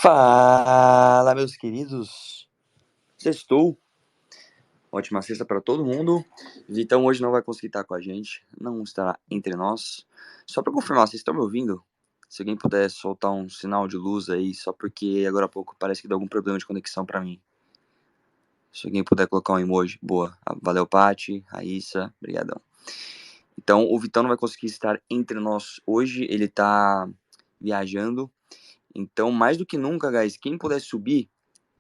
Fala, meus queridos. Sextou. Ótima sexta para todo mundo. Vitão hoje não vai conseguir estar com a gente, não estará entre nós. Só para confirmar, vocês estão me ouvindo? Se alguém puder soltar um sinal de luz aí, só porque agora há pouco parece que deu algum problema de conexão para mim. Se alguém puder colocar um emoji, boa. Valeu, Paty, Raíssa, brigadão. Então, o Vitão não vai conseguir estar entre nós hoje, ele tá viajando. Então, mais do que nunca, guys, quem puder subir,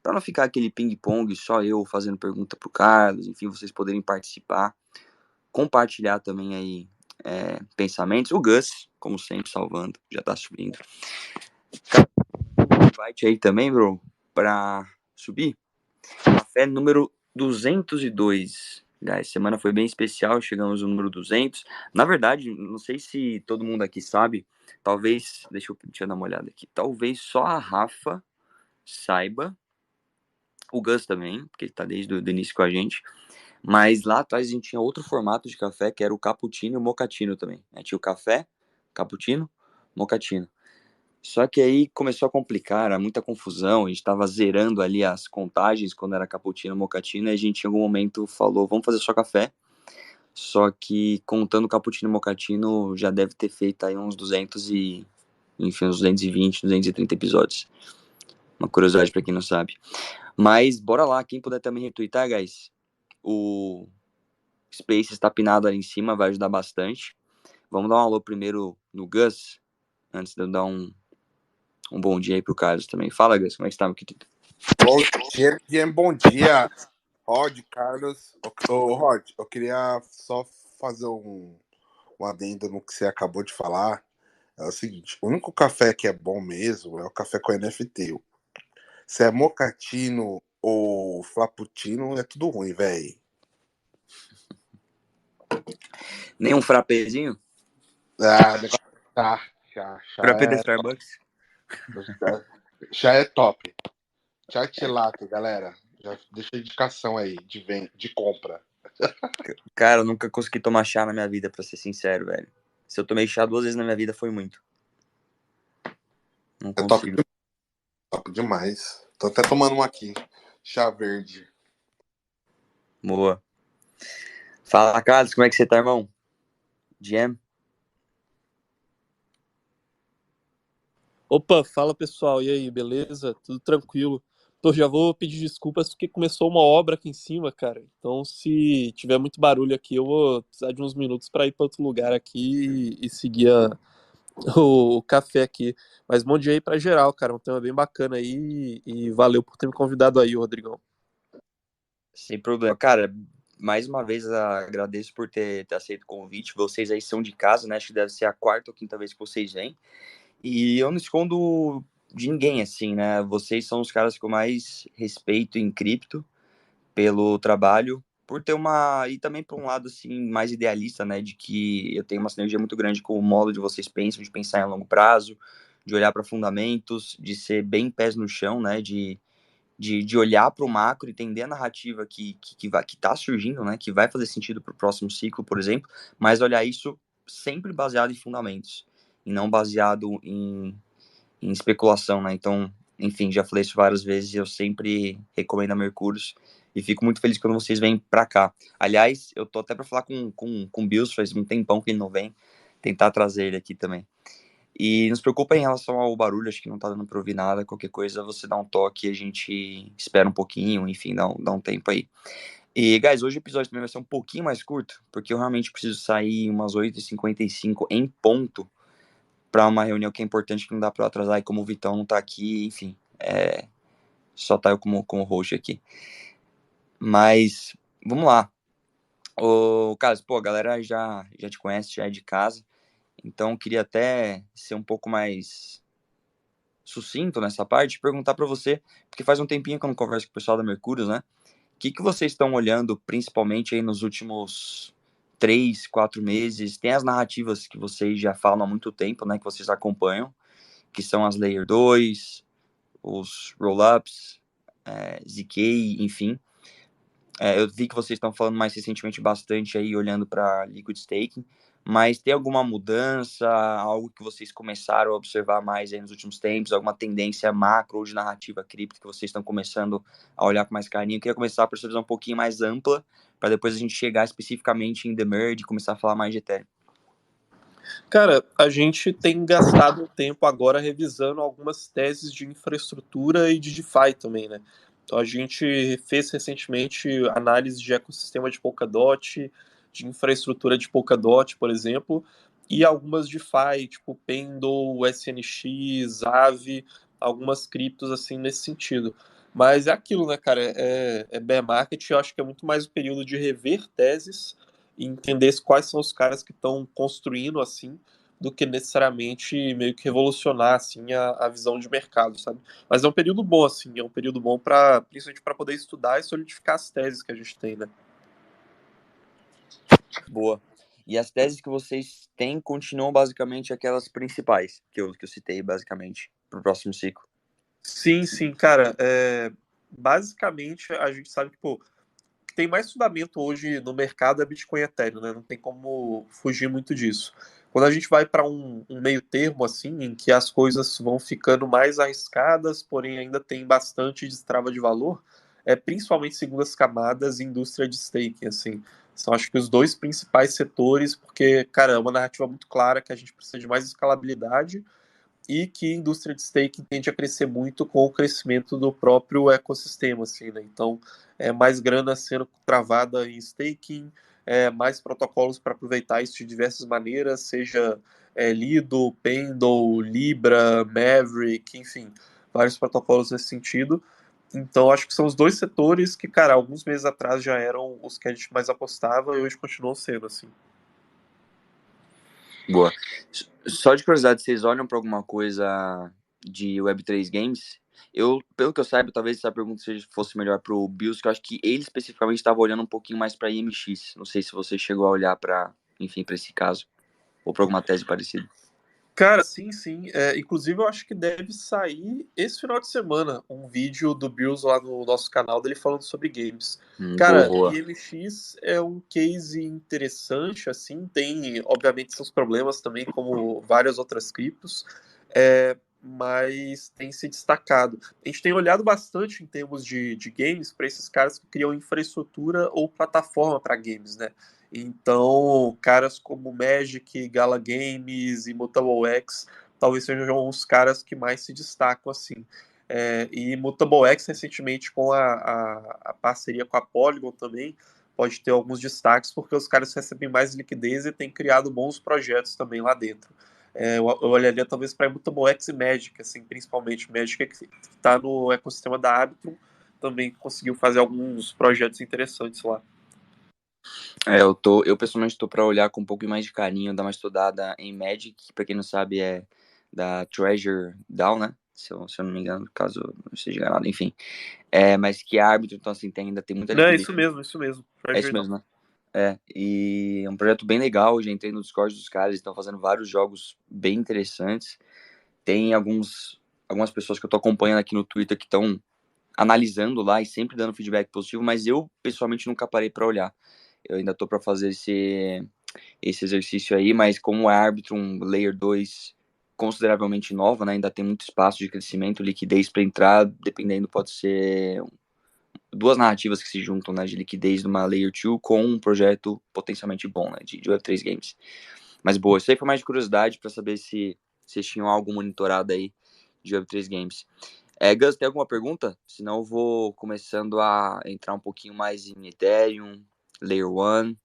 para não ficar aquele ping-pong, só eu fazendo pergunta pro Carlos, enfim, vocês poderem participar, compartilhar também aí pensamentos. O Gus, como sempre, salvando, já tá subindo. Invite aí também, bro, pra subir. Café número 202. Guys, semana foi bem especial, chegamos no número 200. Na verdade, não sei se todo mundo aqui sabe, talvez, deixa eu dar uma olhada aqui, talvez só a Rafa saiba, o Gus também, porque ele tá desde o início com a gente. Mas lá atrás a gente tinha outro formato de café, que era o cappuccino e o mocatino também. Tinha o café, cappuccino, mocatino. Só que aí começou a complicar, era muita confusão, a gente tava zerando ali as contagens quando era cappuccino, mocatino, e a gente em algum momento falou, vamos fazer só café. Só que contando cappuccino e mocatino, já deve ter feito aí uns 200 e... enfim, uns 220, 230 episódios. Uma curiosidade pra quem não sabe. Mas bora lá, quem puder também retweetar, guys. O Space está pinado ali em cima, vai ajudar bastante. Vamos dar um alô primeiro no Gus, antes de eu dar um bom dia aí pro Carlos também. Fala, Gus, como é que está, meu querido? Bom dia, Rod, Carlos. Rod, eu queria só fazer um adendo no que você acabou de falar. É o seguinte, o único café que é bom mesmo é o café com NFT. Se é mocatino ou frappuccino, é tudo ruim, velho. Nem um frapezinho? Ah, o negócio chá Frappé da é, Starbucks? chá é top. Chat latte, galera. Já deixa a indicação aí de compra. Cara, eu nunca consegui tomar chá na minha vida, pra ser sincero, velho. Se eu tomei chá 2 vezes na minha vida, foi muito. Não É consigo. top demais. Tô até tomando um aqui. Chá verde. Boa. Fala, Carlos, como é que você tá, irmão? Jam? Opa, fala pessoal, e aí, beleza? Tudo tranquilo? Pô, já vou pedir desculpas porque começou uma obra aqui em cima, cara. Então, se tiver muito barulho aqui, eu vou precisar de uns minutos para ir para outro lugar aqui e seguir o café aqui. Mas bom dia aí para geral, cara. Um tema bem bacana aí e valeu por ter me convidado aí, Rodrigão. Sem problema. Cara, mais uma vez agradeço por ter aceito o convite. Vocês aí são de casa, né? Acho que deve ser a quarta ou quinta vez que vocês vêm. E eu não escondo de ninguém, assim, né? Vocês são os caras que eu mais respeito em cripto pelo trabalho, por ter uma... E também por um lado, assim, mais idealista, né? De que eu tenho uma sinergia muito grande com o modo de vocês pensam, de pensar em longo prazo, de olhar para fundamentos, de ser bem pés no chão, né? De olhar para o macro, entender a narrativa que tá surgindo, né? Que vai fazer sentido para o próximo ciclo, por exemplo, mas olhar isso sempre baseado em fundamentos e não baseado em especulação, né? Então, enfim, já falei isso várias vezes e eu sempre recomendo a Mercúrios e fico muito feliz quando vocês vêm para cá. Aliás, eu tô até para falar com o Bills, faz um tempão que ele não vem, tentar trazer ele aqui também. E não se preocupa em relação ao barulho, acho que não tá dando pra ouvir nada. Qualquer coisa você dá um toque e a gente espera um pouquinho, enfim, dá um tempo aí. E, guys, hoje o episódio também vai ser um pouquinho mais curto, porque eu realmente preciso sair umas 8h55 em ponto pra uma reunião que é importante, que não dá pra eu atrasar. E como o Vitão não tá aqui, enfim, só tá eu como host aqui. Mas, vamos lá. O Carlos, pô, a galera já te conhece, já é de casa. Então, queria até ser um pouco mais sucinto nessa parte, perguntar para você, porque faz um tempinho que eu não converso com o pessoal da Mercúrios, né? O que vocês estão olhando, principalmente aí nos últimos 3, 4 meses? Tem as narrativas que vocês já falam há muito tempo, né? Que vocês acompanham, que são as Layer 2, os Rollups, ZK, enfim. Eu vi que vocês estão falando mais recentemente bastante aí, olhando para Liquid Staking, mas tem alguma mudança, algo que vocês começaram a observar mais aí nos últimos tempos, alguma tendência macro ou de narrativa cripto que vocês estão começando a olhar com mais carinho? Eu queria começar por essa visão um pouquinho mais ampla, para depois a gente chegar especificamente em The Merge e começar a falar mais de Ethereum. Cara, a gente tem gastado um tempo agora revisando algumas teses de infraestrutura e de DeFi também, né? Então a gente fez recentemente análise de ecossistema de Polkadot, de infraestrutura de Polkadot, por exemplo, e algumas DeFi, tipo Pendle, SNX, Aave, algumas criptos assim nesse sentido. Mas é aquilo, né, cara? É bear market, eu acho que é muito mais o período de rever teses e entender quais são os caras que estão construindo assim, do que necessariamente meio que revolucionar assim a visão de mercado, sabe? Mas é um período bom assim, é um período bom para principalmente para poder estudar e solidificar as teses que a gente tem, né? Boa. E as teses que vocês têm continuam basicamente aquelas principais que eu citei, basicamente, para o próximo ciclo. Sim, cara. Basicamente, a gente sabe que, pô, que tem mais fundamento hoje no mercado é Bitcoin e Ethereum, né? Não tem como fugir muito disso. Quando a gente vai para um meio termo, assim, em que as coisas vão ficando mais arriscadas, porém ainda tem bastante destrava de valor, é principalmente segundas camadas e indústria de staking, assim. São, acho que, os dois principais setores, porque, cara, é uma narrativa muito clara que a gente precisa de mais escalabilidade e que a indústria de staking tende a crescer muito com o crescimento do próprio ecossistema, assim, né? Então, é mais grana sendo travada em staking, mais protocolos para aproveitar isso de diversas maneiras, seja Lido, Pendle, Libra, Maverick, enfim, vários protocolos nesse sentido. Então, acho que são os dois setores que, cara, alguns meses atrás já eram os que a gente mais apostava e hoje continuam sendo, assim. Boa. Só de curiosidade, vocês olham para alguma coisa de Web3 Games? Eu, pelo que eu saiba, talvez essa pergunta fosse melhor para o Bills, que eu acho que ele especificamente estava olhando um pouquinho mais para IMX. Não sei se você chegou a olhar para, enfim, para esse caso, ou para alguma tese parecida. Cara, sim. Inclusive, eu acho que deve sair esse final de semana um vídeo do Bills lá no nosso canal dele falando sobre games. Boa, Cara, boa. IMX é um case interessante, assim, tem, obviamente, seus problemas também, como várias outras criptos, mas tem se destacado. A gente tem olhado bastante em termos de games para esses caras que criam infraestrutura ou plataforma para games, né? Então, caras como Magic, Gala Games e Mutable X talvez sejam os caras que mais se destacam assim. E Mutable X, recentemente, com a parceria com a Polygon também, pode ter alguns destaques, porque os caras recebem mais liquidez e têm criado bons projetos também lá dentro. Eu olharia talvez para Mutable X e Magic, assim, principalmente Magic, que está no ecossistema da Arbitrum, também conseguiu fazer alguns projetos interessantes lá. Eu pessoalmente tô para olhar com um pouco mais de carinho, dar uma estudada em Magic, que pra quem não sabe é da Treasure DAO, né? Se eu não me engano, caso eu não esteja enganado, enfim. Mas que é árbitro, então assim, ainda tem muita Não, é liquidez. isso mesmo. É isso mesmo, né? E é um projeto bem legal, já entrei no Discord dos caras, estão fazendo vários jogos bem interessantes. Tem algumas pessoas que eu tô acompanhando aqui no Twitter que estão analisando lá e sempre dando feedback positivo, mas eu pessoalmente nunca parei para olhar. Eu ainda tô para fazer esse exercício aí, mas como é árbitro, um Layer 2 consideravelmente nova, né? Ainda tem muito espaço de crescimento, liquidez para entrar, dependendo, pode ser duas narrativas que se juntam, né, de liquidez de uma Layer 2 com um projeto potencialmente bom, né, de Web3 Games. Mas boa, isso aí foi mais de curiosidade para saber se vocês tinham algo monitorado aí de Web3 Games. Gus, tem alguma pergunta? Senão eu vou começando a entrar um pouquinho mais em Ethereum, Layer 1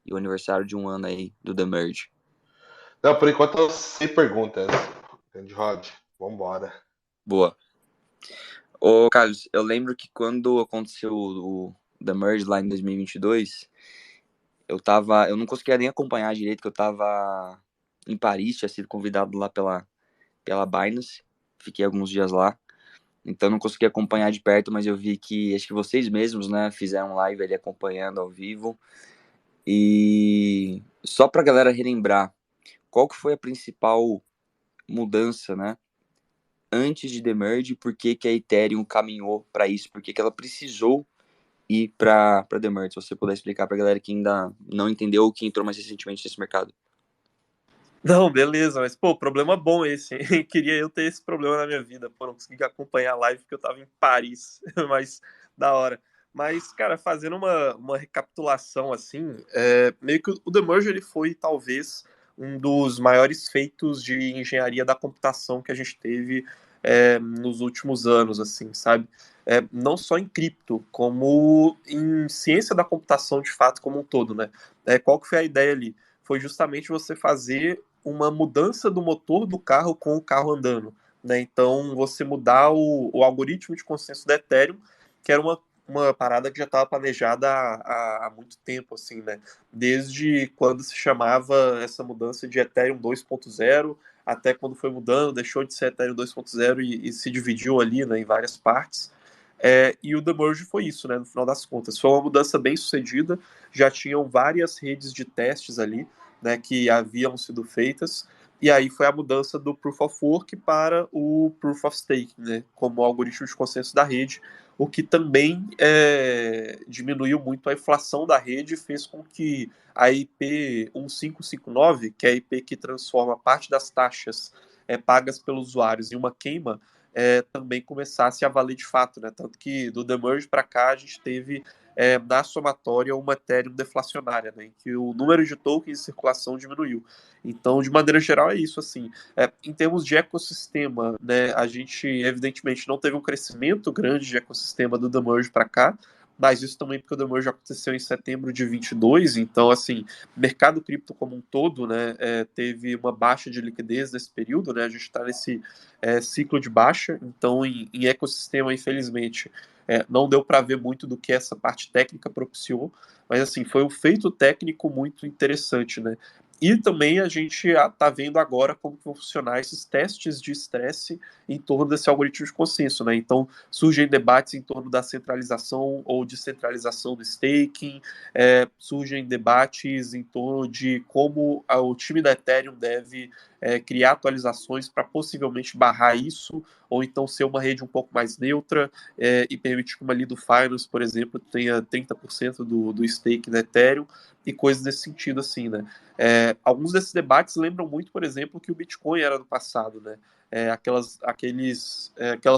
e o aniversário de um ano aí do The Merge. Não, por enquanto eu sem perguntas. Grande Rod, vambora. Boa. Ô, Carlos, eu lembro que quando aconteceu o The Merge lá em 2022, eu não conseguia nem acompanhar direito, que eu tava em Paris, tinha sido convidado lá pela Binance, fiquei alguns dias lá, então não consegui acompanhar de perto, mas eu vi que, acho que vocês mesmos, né, fizeram live ali acompanhando ao vivo, e só pra galera relembrar, qual que foi a principal mudança, né, antes de The Merge, por que que a Ethereum caminhou para isso, por que que ela precisou ir para The Merge, se você puder explicar pra galera que ainda não entendeu ou que entrou mais recentemente nesse mercado. Não, beleza, mas, pô, problema bom esse, hein? Queria eu ter esse problema na minha vida. Pô, não consegui acompanhar a live porque eu tava em Paris, mas da hora. Mas, cara, fazendo uma recapitulação, assim, meio que o The Merge, ele foi, talvez, um dos maiores feitos de engenharia da computação que a gente teve nos últimos anos, assim, sabe? Não só em cripto, como em ciência da computação, de fato, como um todo, né? Qual que foi a ideia ali? Foi justamente você fazer uma mudança do motor do carro com o carro andando, né? Então, você mudar o algoritmo de consenso do Ethereum, que era uma parada que já estava planejada há muito tempo, assim, né? Desde quando se chamava essa mudança de Ethereum 2.0, até quando foi mudando, deixou de ser Ethereum 2.0 e se dividiu ali, né, em várias partes. E o The Merge foi isso, né, no final das contas. Foi uma mudança bem sucedida, já tinham várias redes de testes ali, né, que haviam sido feitas, e aí foi a mudança do Proof of Work para o Proof of Stake, né, como algoritmo de consenso da rede, o que também diminuiu muito a inflação da rede e fez com que a IP 1559, que é a IP que transforma parte das taxas pagas pelos usuários em uma queima, também começasse a valer de fato, né? Tanto que do The Merge para cá a gente teve na somatória uma Ethereum deflacionária, né? Em que o número de tokens em circulação diminuiu. Então, de maneira geral, é isso, assim. Em termos de ecossistema, né? A gente, evidentemente, não teve um crescimento grande de ecossistema do The Merge para cá, mas isso também porque o The Merge aconteceu em setembro de 22, então, assim, mercado cripto como um todo, né, teve uma baixa de liquidez nesse período, né, a gente está nesse ciclo de baixa, então em ecossistema, infelizmente, não deu para ver muito do que essa parte técnica propiciou, mas assim, foi um feito técnico muito interessante, né? E também a gente está vendo agora como vão funcionar esses testes de estresse em torno desse algoritmo de consenso, né? Então, surgem debates em torno da centralização ou descentralização do staking, surgem debates em torno de como o time da Ethereum deve criar atualizações para possivelmente barrar isso, ou então ser uma rede um pouco mais neutra e permitir que uma Lido Finance, por exemplo, tenha 30% do stake na Ethereum e coisas desse sentido, assim, né? Alguns desses debates lembram muito, por exemplo, que o Bitcoin era no passado, né? Aquelas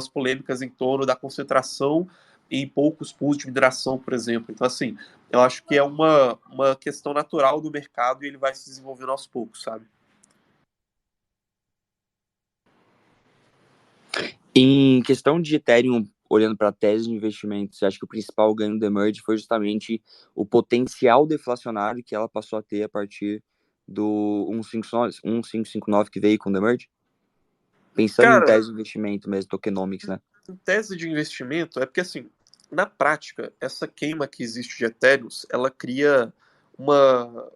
polêmicas em torno da concentração em poucos pools de mineração, por exemplo. Então, assim, eu acho que é uma questão natural do mercado e ele vai se desenvolvendo aos poucos, sabe? Em questão de Ethereum, olhando para a tese de investimento, você acha que o principal ganho do Emerge foi justamente o potencial deflacionário que ela passou a ter a partir do 1559 que veio com o Emerge? Pensando em Cara, tese de investimento mesmo, tokenomics, né? em tese de investimento, é porque, assim, na prática, essa queima que existe de Ethereum, ela cria uma,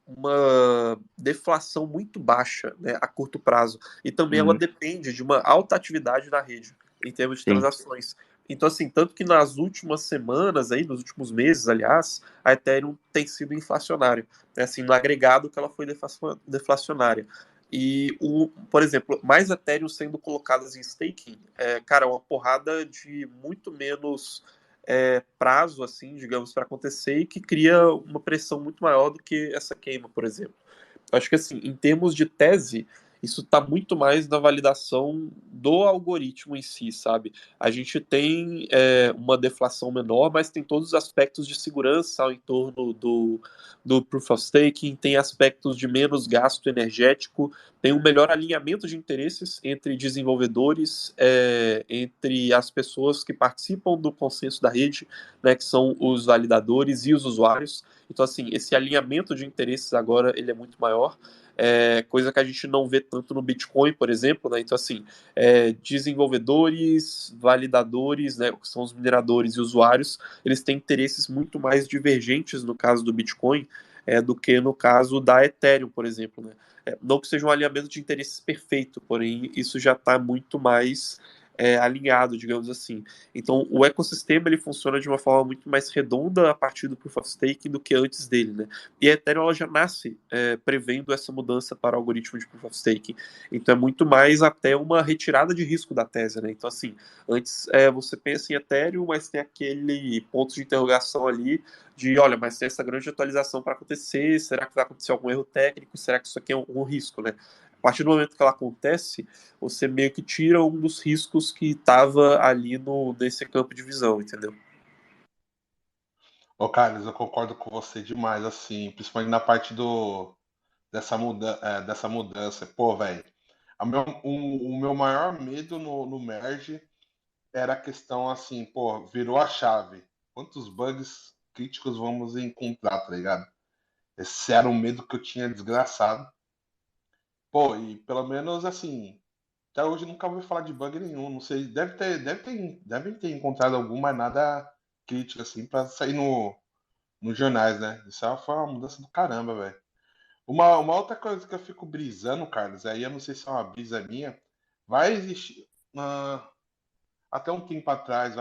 uma deflação muito baixa, né, a curto prazo. E também ela Uhum, depende de uma alta atividade na rede, em termos de sim. transações. Então, assim, tanto que nas últimas semanas, aí, nos últimos meses, aliás, a Ethereum tem sido inflacionária. É assim, no agregado que ela foi deflacionária. E, por exemplo, mais Ethereum sendo colocadas em staking, cara, uma porrada de muito menos prazo, assim, digamos, para acontecer e que cria uma pressão muito maior do que essa queima, por exemplo. Eu acho que, assim, em termos de tese, isso está muito mais na validação do algoritmo em si, sabe? A gente tem uma deflação menor, mas tem todos os aspectos de segurança ao entorno do Proof of Stake, tem aspectos de menos gasto energético, tem um melhor alinhamento de interesses entre desenvolvedores, entre as pessoas que participam do consenso da rede, né, que são os validadores e os usuários. Então, assim, esse alinhamento de interesses agora ele é muito maior, coisa que a gente não vê tanto no Bitcoin, por exemplo, né? Então, assim, desenvolvedores, validadores, né, que são os mineradores e usuários, eles têm interesses muito mais divergentes no caso do Bitcoin do que no caso da Ethereum, por exemplo, né? Não que seja um alinhamento de interesses perfeito, porém isso já está muito mais alinhado, digamos assim. Então, o ecossistema ele funciona de uma forma muito mais redonda a partir do Proof of Stake do que antes dele, né? E a Ethereum ela já nasce prevendo essa mudança para o algoritmo de Proof of Stake. Então, é muito mais até uma retirada de risco da tese, né? Então, assim, antes você pensa em Ethereum, mas tem aquele ponto de interrogação ali de, olha, mas tem essa grande atualização para acontecer, será que vai acontecer algum erro técnico? Será que isso aqui é um risco, né? A partir do momento que ela acontece, você meio que tira um dos riscos que estava ali nesse campo de visão, entendeu? Ô, Carlos, eu concordo com você demais, assim, principalmente na parte dessa mudança. Pô, velho, o meu maior medo no Merge era a questão assim, pô, virou a chave. Quantos bugs críticos vamos encontrar, tá ligado? Esse era um medo que eu tinha desgraçado. Pô, e pelo menos assim, até hoje nunca ouvi falar de bug nenhum. Não sei, devem ter encontrado algum, mas nada crítico assim pra sair nos jornais, né? Isso foi uma mudança do caramba, velho. Uma outra coisa que eu fico brisando, Carlos, aí eu não sei se é uma brisa minha, vai existir. Até um tempo atrás,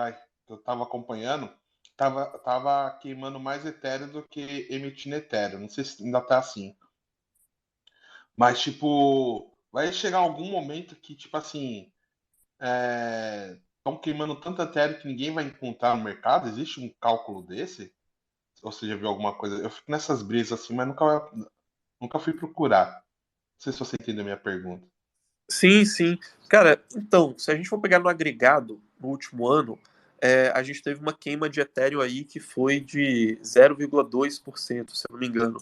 que eu tava acompanhando, tava queimando mais Ethereum do que emitindo Ethereum. Não sei se ainda tá assim. Mas, tipo, vai chegar algum momento que, tipo assim, estão queimando tanto Ethereum que ninguém vai encontrar no mercado? Existe um cálculo desse? Ou você já viu alguma coisa? Eu fico nessas brisas assim, mas nunca fui procurar. Não sei se você entendeu a minha pergunta. Sim, sim. Cara, então, se a gente for pegar no agregado, no último ano, a gente teve uma queima de Ethereum aí que foi de 0,2%, se eu não me engano.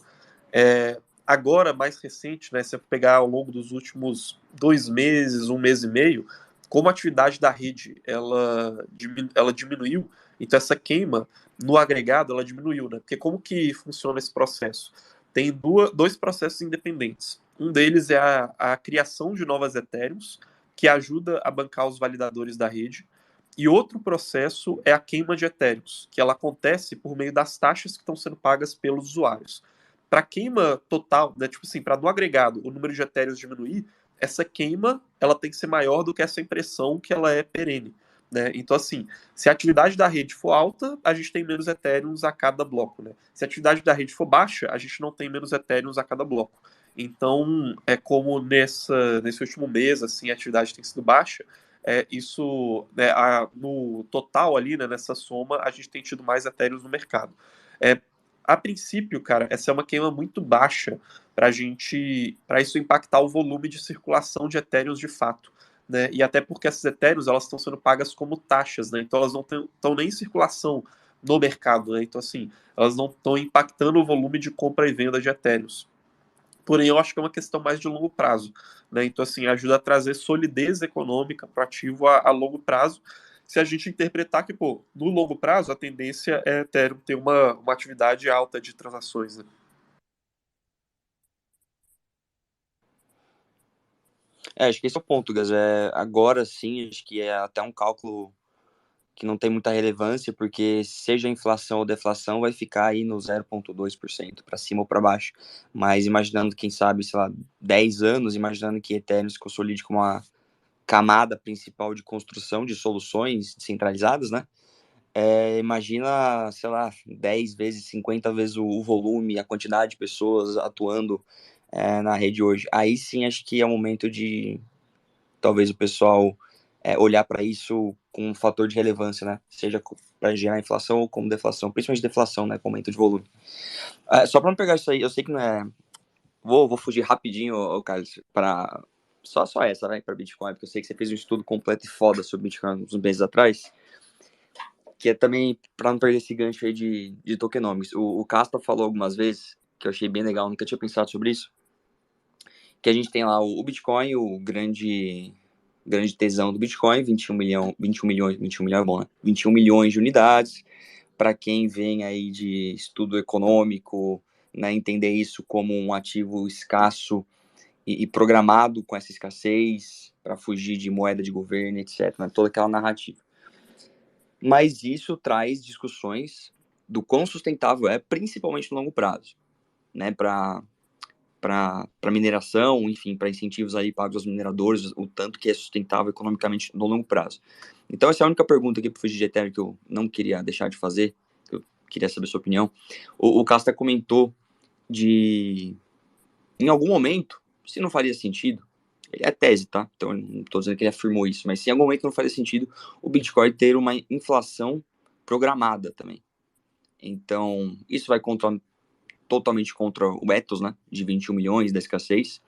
Agora, mais recente, né, se eu pegar ao longo dos últimos 2 meses, 1 mês e meio, como a atividade da rede ela diminuiu, então essa queima no agregado ela diminuiu, né? Porque como que funciona esse processo? Tem dois processos independentes. Um deles é a criação de novas Ethereums, que ajuda a bancar os validadores da rede. E outro processo é a queima de Ethereums, que ela acontece por meio das taxas que estão sendo pagas pelos usuários. Para queima total, né, tipo assim, para do agregado o número de Ethereums diminuir, essa queima ela tem que ser maior do que essa impressão que ela é perene. Né? Então, assim, se a atividade da rede for alta, a gente tem menos Ethereums a cada bloco. Né? Se a atividade da rede for baixa, a gente não tem menos Ethereums a cada bloco. Então, é como nesse último mês, assim, a atividade tem sido baixa, isso, né, no total ali, né, nessa soma, a gente tem tido mais Ethereums no mercado. É, a princípio, cara, essa é uma queima muito baixa para isso impactar o volume de circulação de Ethereums de fato. Né? E até porque essas Ethereums elas estão sendo pagas como taxas, né? Então elas não estão nem em circulação no mercado, né? Então assim, elas não estão impactando o volume de compra e venda de Ethereums. Porém, eu acho que é uma questão mais de longo prazo. Né? Então, assim, ajuda a trazer solidez econômica para o ativo a longo prazo. Se a gente interpretar que, pô, no longo prazo, a tendência é Ethereum ter uma atividade alta de transações. Né? Acho que esse é o ponto, Gas. Agora sim, acho que é até um cálculo que não tem muita relevância, porque seja inflação ou deflação, vai ficar aí no 0,2% para cima ou para baixo. Mas imaginando, quem sabe, sei lá, 10 anos, imaginando que Ethereum se consolide como uma camada principal de construção de soluções descentralizadas, né? Imagina, sei lá, 10 vezes, 50 vezes o volume, a quantidade de pessoas atuando na rede hoje. Aí sim, acho que é o momento de talvez o pessoal olhar para isso com um fator de relevância, né? Seja para gerar inflação ou como deflação, principalmente deflação, né? Com aumento de volume. Só para não pegar isso aí, eu sei que não é. Vou fugir rapidinho, Carlos, para só essa, né? Para Bitcoin, porque eu sei que você fez um estudo completo e foda sobre Bitcoin uns meses atrás, que é também para não perder esse gancho aí de tokenomics. O Caspa falou algumas vezes, que eu achei bem legal, nunca tinha pensado sobre isso, que a gente tem lá o Bitcoin, o grande tesão do Bitcoin, 21 milhões, 21 milhões é bom, né? 21 milhões de unidades, para quem vem aí de estudo econômico, né, entender isso como um ativo escasso e programado com essa escassez, para fugir de moeda de governo, etc, né, toda aquela narrativa. Mas isso traz discussões do quão sustentável é, principalmente no longo prazo, né, para para mineração, enfim, para incentivos aí pagos aos mineradores, o tanto que é sustentável economicamente no longo prazo. Então, essa é a única pergunta aqui para o Fugir de Ethereum que eu não queria deixar de fazer, que eu queria saber a sua opinião. O Casta comentou de, em algum momento, se não faria sentido, é tese, tá? Então, eu não estou dizendo que ele afirmou isso, mas se em algum momento não faria sentido o Bitcoin ter uma inflação programada também. Então, isso vai totalmente contra o ethos, né, de 21 milhões da escassez,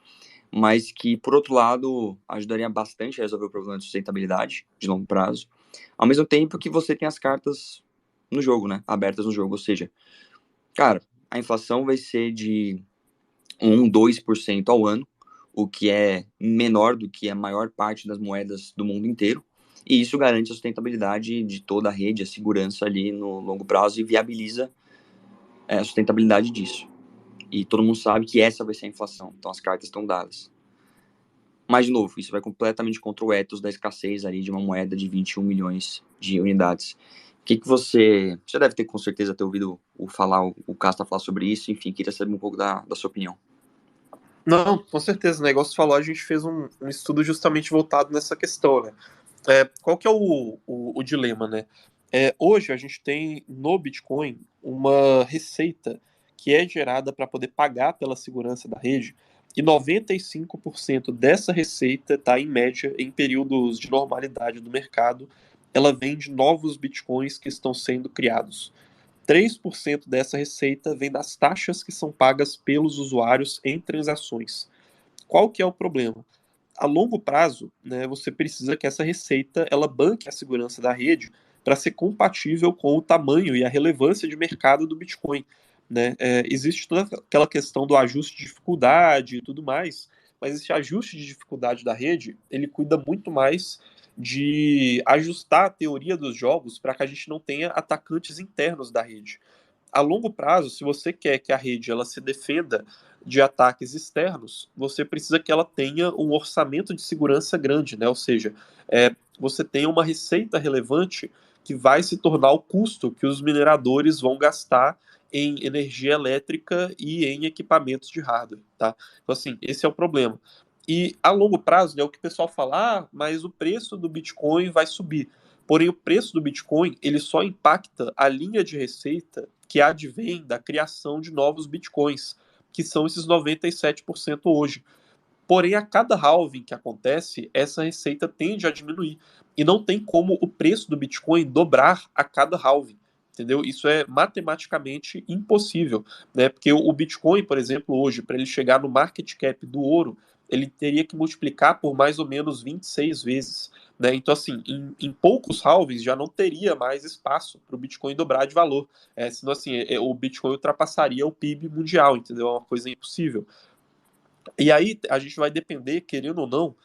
mas que, por outro lado, ajudaria bastante a resolver o problema de sustentabilidade de longo prazo, ao mesmo tempo que você tem as cartas no jogo, né, abertas no jogo, ou seja, cara, a inflação vai ser de 2% ao ano, o que é menor do que a maior parte das moedas do mundo inteiro, e isso garante a sustentabilidade de toda a rede, a segurança ali no longo prazo e viabiliza a sustentabilidade disso. E todo mundo sabe que essa vai ser a inflação, então as cartas estão dadas. Mas, de novo, isso vai completamente contra o ethos da escassez ali de uma moeda de 21 milhões de unidades. O que você já deve ter com certeza ter ouvido o Casta falar sobre isso, enfim, queria saber um pouco da sua opinião. Não, com certeza, o negócio falou, a gente fez um estudo justamente voltado nessa questão, né? Qual que é o dilema, né? Hoje a gente tem no Bitcoin uma receita que é gerada para poder pagar pela segurança da rede, e 95% dessa receita está, em média, em períodos de normalidade do mercado, ela vem de novos Bitcoins que estão sendo criados. 3% dessa receita vem das taxas que são pagas pelos usuários em transações. Qual que é o problema? A longo prazo, né, você precisa que essa receita ela banque a segurança da rede para ser compatível com o tamanho e a relevância de mercado do Bitcoin. Né? Existe toda aquela questão do ajuste de dificuldade e tudo mais, mas esse ajuste de dificuldade da rede, ele cuida muito mais de ajustar a teoria dos jogos para que a gente não tenha atacantes internos da rede. A longo prazo, se você quer que a rede ela se defenda de ataques externos, você precisa que ela tenha um orçamento de segurança grande, né? Ou seja, você tenha uma receita relevante que vai se tornar o custo que os mineradores vão gastar em energia elétrica e em equipamentos de hardware, tá? Então, assim, esse é o problema. E a longo prazo, né, o que o pessoal fala, mas o preço do Bitcoin vai subir. Porém, o preço do Bitcoin ele só impacta a linha de receita que advém da criação de novos Bitcoins, que são esses 97% hoje. Porém, a cada halving que acontece, essa receita tende a diminuir. E não tem como o preço do Bitcoin dobrar a cada halving. Entendeu? Isso é matematicamente impossível, né? Porque o Bitcoin, por exemplo, hoje, para ele chegar no market cap do ouro, ele teria que multiplicar por mais ou menos 26 vezes. Né? Então, assim, em poucos halvings já não teria mais espaço para o Bitcoin dobrar de valor. Senão, assim, o Bitcoin ultrapassaria o PIB mundial, entendeu? É uma coisa impossível. E aí a gente vai depender, querendo ou não,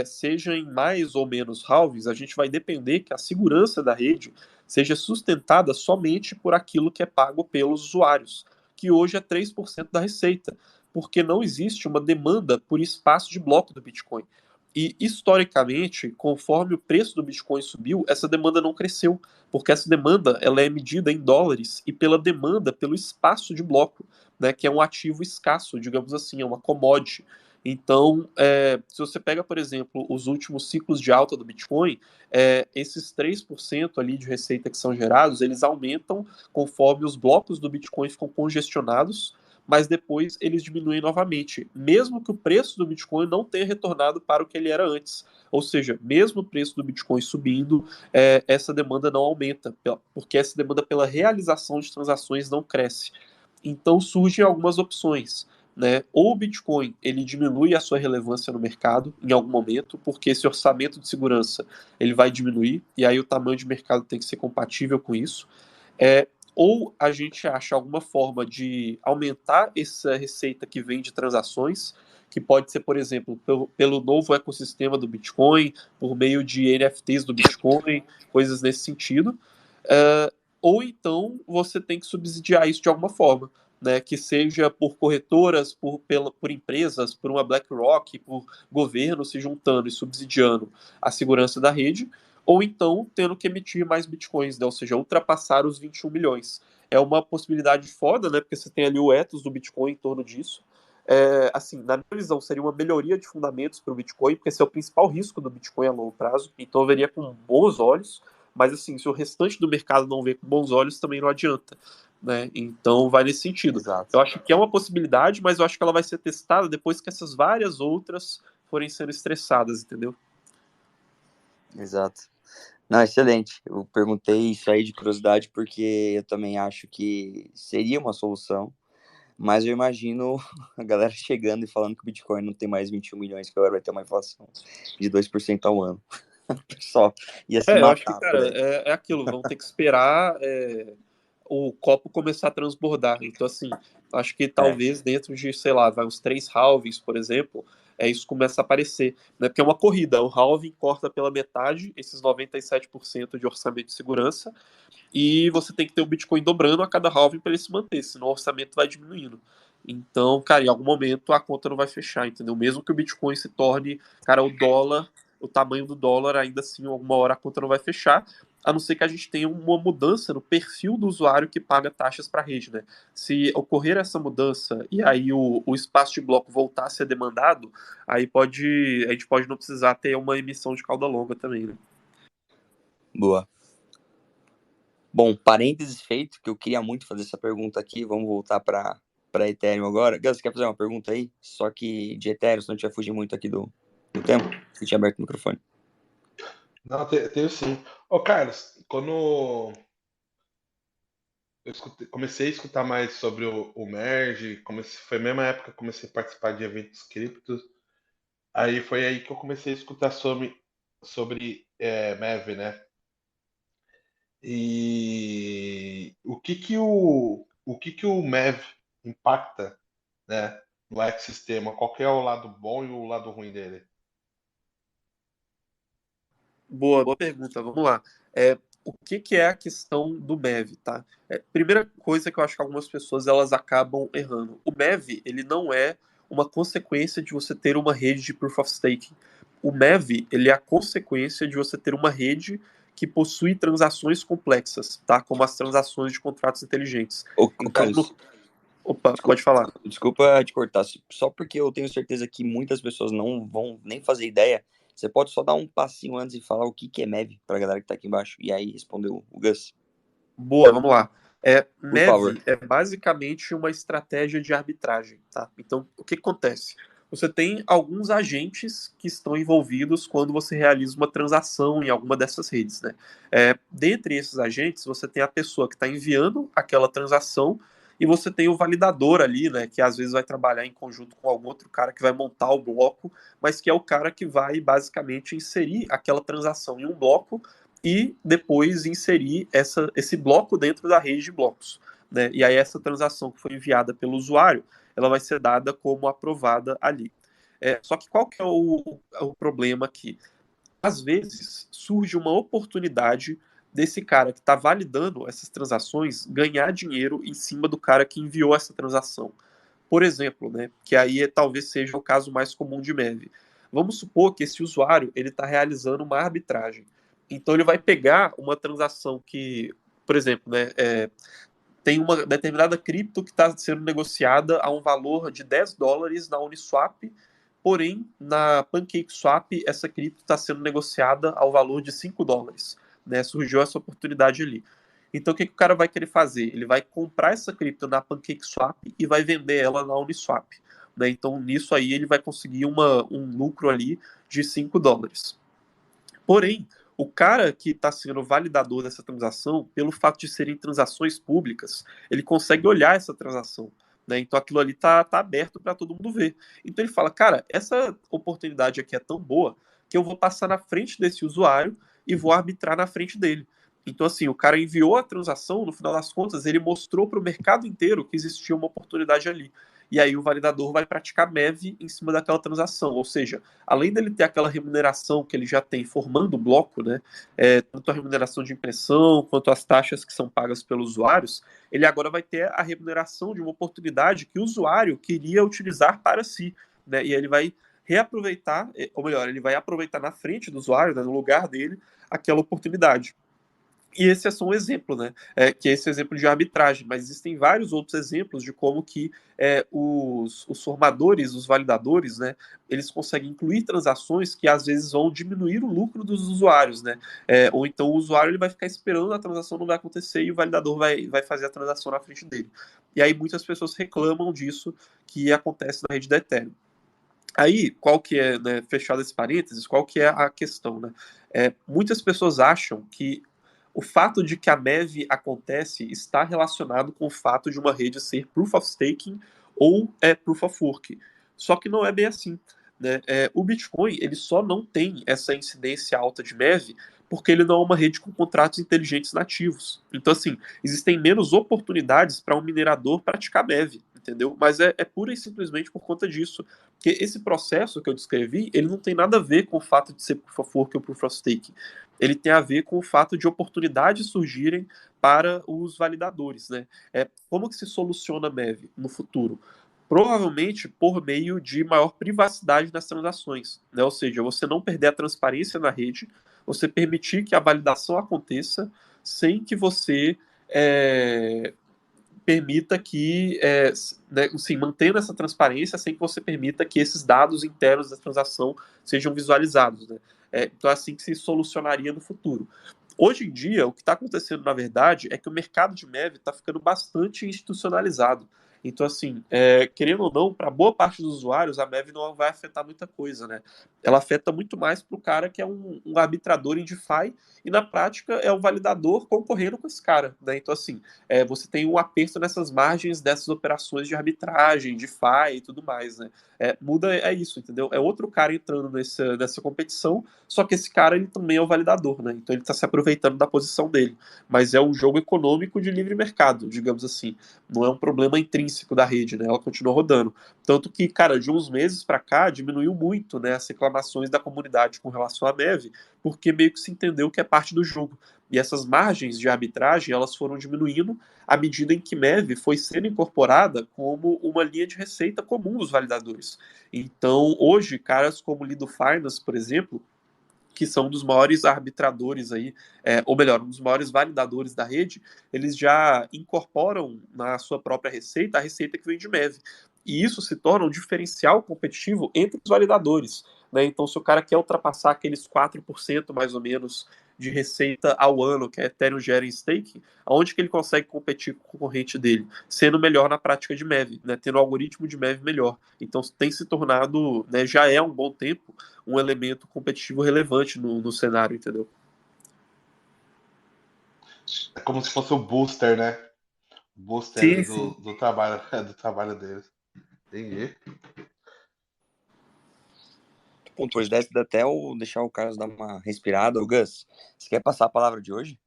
seja em mais ou menos halvings, a gente vai depender que a segurança da rede seja sustentada somente por aquilo que é pago pelos usuários, que hoje é 3% da receita, porque não existe uma demanda por espaço de bloco do Bitcoin. E, historicamente, conforme o preço do Bitcoin subiu, essa demanda não cresceu, porque essa demanda ela é medida em dólares e pela demanda pelo espaço de bloco, né, que é um ativo escasso, digamos assim, é uma commodity. Então, se você pega, por exemplo, os últimos ciclos de alta do Bitcoin, esses 3% ali de receita que são gerados, eles aumentam conforme os blocos do Bitcoin ficam congestionados, mas depois eles diminuem novamente, mesmo que o preço do Bitcoin não tenha retornado para o que ele era antes. Ou seja, mesmo o preço do Bitcoin subindo, essa demanda não aumenta, porque essa demanda pela realização de transações não cresce. Então surgem algumas opções, né? Ou o Bitcoin ele diminui a sua relevância no mercado em algum momento, porque esse orçamento de segurança ele vai diminuir e aí o tamanho de mercado tem que ser compatível com isso. Ou a gente acha alguma forma de aumentar essa receita que vem de transações, que pode ser, por exemplo, pelo novo ecossistema do Bitcoin, por meio de NFTs do Bitcoin, coisas nesse sentido. Ou então você tem que subsidiar isso de alguma forma, né? Que seja por corretoras, por empresas, por uma BlackRock, por governo se juntando e subsidiando a segurança da rede, ou então tendo que emitir mais bitcoins, né? Ou seja, ultrapassar os 21 milhões. É uma possibilidade foda, né? Porque você tem ali o ethos do Bitcoin em torno disso. assim, na minha visão, seria uma melhoria de fundamentos para o Bitcoin, porque esse é o principal risco do Bitcoin a longo prazo, então eu veria com bons olhos, mas assim, se o restante do mercado não vê com bons olhos, também não adianta, né? Então vai nesse sentido. Exato. Eu acho que é uma possibilidade, mas eu acho que ela vai ser testada depois que essas várias outras forem sendo estressadas, entendeu? Exato. Não, excelente. Eu perguntei isso aí de curiosidade porque eu também acho que seria uma solução, mas eu imagino a galera chegando e falando que o Bitcoin não tem mais 21 milhões, que agora vai ter uma inflação de 2% ao ano. O pessoal ia se Eu acho que, matar por cara, aí. é aquilo, vão ter que esperar o copo começar a transbordar. Então, assim, acho que É, talvez dentro de, sei lá, vai uns 3 halvings, por exemplo, isso começa a aparecer. Né? Porque é uma corrida, o halving corta pela metade esses 97% de orçamento de segurança, e você tem que ter o Bitcoin dobrando a cada halving para ele se manter, senão o orçamento vai diminuindo. Então, cara, em algum momento a conta não vai fechar, entendeu? Mesmo que o Bitcoin se torne, cara, o dólar, o tamanho do dólar, ainda assim, alguma hora a conta não vai fechar, a não ser que a gente tenha uma mudança no perfil do usuário que paga taxas para a rede, né? Se ocorrer essa mudança e aí o espaço de bloco voltar a ser demandado, aí a gente pode não precisar ter uma emissão de cauda longa também, né? boa. Bom, parênteses feito, que eu queria muito fazer essa pergunta aqui. Vamos voltar para Ethereum agora. Gus, quer fazer uma pergunta aí? Só que de Ethereum, se não tiver fugir muito aqui do tempo. Você tinha aberto o microfone. Não, tenho sim. Ô, Carlos, quando comecei a escutar mais sobre o Merge, foi a mesma época que eu comecei a participar de eventos criptos. Aí foi aí que eu comecei a escutar sobre MEV, né? E o que que o MEV impacta, né, no ecossistema? Qual que é o lado bom e o lado ruim dele? Boa pergunta. Vamos lá. O que é a questão do MEV, tá? Primeira coisa que eu acho que algumas pessoas elas acabam errando. O MEV, ele não é uma consequência de você ter uma rede de Proof of Stake. O MEV, ele é a consequência de você ter uma rede que possui transações complexas, tá? Como as transações de contratos inteligentes. Ô Então, Carlos, opa, desculpa, pode falar. desculpa te cortar. Só porque eu tenho certeza que muitas pessoas não vão nem fazer ideia. Você pode só dar um passinho antes e falar o que é MEV pra galera que tá aqui embaixo. E aí respondeu o Gus. Boa, vamos lá. Por favor. MEV é basicamente uma estratégia de arbitragem, tá? Então, o que acontece? Você tem alguns agentes que estão envolvidos quando você realiza uma transação em alguma dessas redes, né? Dentre esses agentes, você tem a pessoa que está enviando aquela transação e você tem o validador ali, né? Que às vezes vai trabalhar em conjunto com algum outro cara que vai montar o bloco, mas que é o cara que vai basicamente inserir aquela transação em um bloco e depois inserir esse bloco dentro da rede de blocos. Né? E aí essa transação que foi enviada pelo usuário, ela vai ser dada como aprovada ali. Só que qual que é o problema aqui? Às vezes surge uma oportunidade desse cara que está validando essas transações ganhar dinheiro em cima do cara que enviou essa transação. Por exemplo, né, que aí talvez seja o caso mais comum de MEV. Vamos supor que esse usuário ele está realizando uma arbitragem. Então ele vai pegar uma transação que, por exemplo, né, tem uma determinada cripto que está sendo negociada a um valor de $10 na Uniswap, porém na PancakeSwap essa cripto está sendo negociada ao valor de $5. Né? Surgiu essa oportunidade ali. Então o que o cara vai querer fazer? Ele vai comprar essa cripto na PancakeSwap e vai vender ela na Uniswap. Né? Então nisso aí ele vai conseguir um lucro ali de $5. Porém, o cara que está sendo validador dessa transação, pelo fato de serem transações públicas, ele consegue olhar essa transação. Né? Então aquilo ali tá aberto para todo mundo ver. Então ele fala, cara, essa oportunidade aqui é tão boa que eu vou passar na frente desse usuário e vou arbitrar na frente dele. Então, assim, o cara enviou a transação, no final das contas, ele mostrou para o mercado inteiro que existia uma oportunidade ali. E aí o validador vai praticar MEV em cima daquela transação. Ou seja, além dele ter aquela remuneração que ele já tem formando o bloco, né, tanto a remuneração de impressão quanto as taxas que são pagas pelos usuários, ele agora vai ter a remuneração de uma oportunidade que o usuário queria utilizar para si. Né, e ele vai reaproveitar, ou melhor, ele vai aproveitar na frente do usuário, né, no lugar dele, aquela oportunidade. E esse é só um exemplo, né? Que é esse exemplo de arbitragem, mas existem vários outros exemplos de como que os formadores, os validadores, né, eles conseguem incluir transações que às vezes vão diminuir o lucro dos usuários, né? Ou então o usuário ele vai ficar esperando, a transação não vai acontecer e o validador vai fazer a transação na frente dele. E aí muitas pessoas reclamam disso que acontece na rede da Ethereum. Aí, qual que é, né, fechado esse parênteses, qual que é a questão, né? Muitas pessoas acham que o fato de que a MEV acontece está relacionado com o fato de uma rede ser Proof of Staking ou Proof of Work. Só que não é bem assim, né? O Bitcoin ele só não tem essa incidência alta de MEV porque ele não é uma rede com contratos inteligentes nativos. Então, assim, existem menos oportunidades para um minerador praticar MEV, entendeu? Mas é pura e simplesmente por conta disso. Porque esse processo que eu descrevi, ele não tem nada a ver com o fato de ser Proof of Work ou Proof of Stake. Ele tem a ver com o fato de oportunidades surgirem para os validadores, né? Como que se soluciona a MEV no futuro? Provavelmente por meio de maior privacidade nas transações, né? Ou seja, você não perder a transparência na rede, você permitir que a validação aconteça sem que você permita que, né, assim, mantendo essa transparência, sem que você permita que esses dados internos da transação sejam visualizados, né? Então é assim que se solucionaria no futuro. Hoje em dia, o que está acontecendo, na verdade, é que o mercado de MEV está ficando bastante institucionalizado. Então, assim, querendo ou não, para boa parte dos usuários, a MEV não vai afetar muita coisa, né? Ela afeta muito mais para o cara que é um arbitrador em DeFi e, na prática, é o validador concorrendo com esse cara, né? Então, assim, você tem um aperto nessas margens dessas operações de arbitragem, DeFi e tudo mais, né? Muda isso, entendeu? É outro cara entrando nessa competição, só que esse cara ele também é o validador, né? Então ele está se aproveitando da posição dele. Mas é um jogo econômico de livre mercado, digamos assim. Não é um problema intrínseco da rede, né? Ela continua rodando. Tanto que, cara, de uns meses para cá diminuiu muito, né, as reclamações da comunidade com relação à MEV, porque meio que se entendeu que é parte do jogo. E essas margens de arbitragem elas foram diminuindo à medida em que MEV foi sendo incorporada como uma linha de receita comum dos validadores. Então, hoje, caras como Lido Finance, por exemplo, que são um dos maiores arbitradores aí, ou melhor, um dos maiores validadores da rede, eles já incorporam na sua própria receita a receita que vem de MEV. E isso se torna um diferencial competitivo entre os validadores, né? Então, se o cara quer ultrapassar aqueles 4% mais ou menos de receita ao ano que a Ethereum gera em staking, aonde que ele consegue competir com o concorrente dele? Sendo melhor na prática de MEV, né? Tendo um algoritmo de MEV melhor. Então, tem se tornado, né, já é há um bom tempo, um elemento competitivo relevante no cenário, entendeu? É como se fosse o booster, né? O booster Sim, sim. do trabalho, do trabalho deles. Entendi. Bom, depois dessa, dá até deixar o Carlos dar uma respirada. Ô, Gus, você quer passar a palavra de hoje?